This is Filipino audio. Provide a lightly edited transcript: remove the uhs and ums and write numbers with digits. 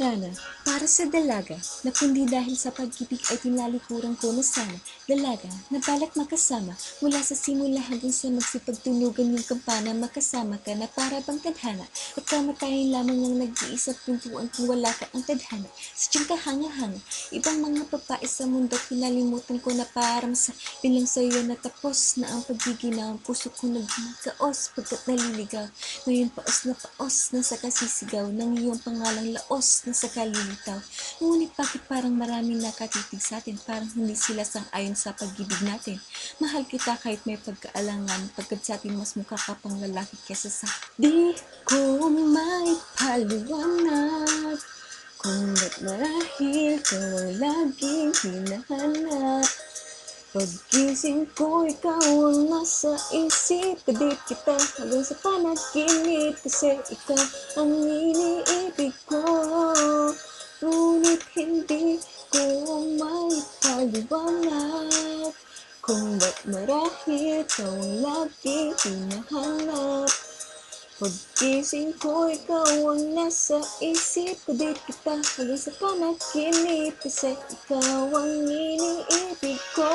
harana para sa dalaga na kundi dahil sa pag-ibig ay tinalikuran ko na sana. Dalaga na balak magkasama mula sa simula hanggang sa magsipagtunugan yung kampana. Makasama ka na para bang tadhana at kamatayan lamang ng nag-iisang pintuan kung wala ka ang tadhana. Sadyang kahanga-hanga ibang mga babae sa mundo kinalimutan ko na parang sa bilang sa'yo natapos na ang pagiginaw. Ang puso ko nagkaos pagkat naliligaw. Ngayon paos na sa kasisigaw ng iyong pangalang laos na sa kalilitaw. Ngunit bakit parang marami nakatitig sa atin, parang hindi sila sang-ayon sa pag-ibig natin. Mahal kita kahit may pagkaalangan, pagkat sa atin mas mukha ka pang lalaki kesa sa di ko maipaliwanag kung ba't marahil ikaw ang laging hinahanap. Paggising ko, ikaw ang nasa isip. Kadip kita hanggang sa panaginip, kasi ikaw ang iniibig ko. Ngunit hindi ko maipaliwanag kung ba't marahil ikaw ang laging hinahanap. Paggising ko, ikaw ang nasa isip. Kadip kita hanggang sa panaginip, kasi ikaw ang iniibig ko.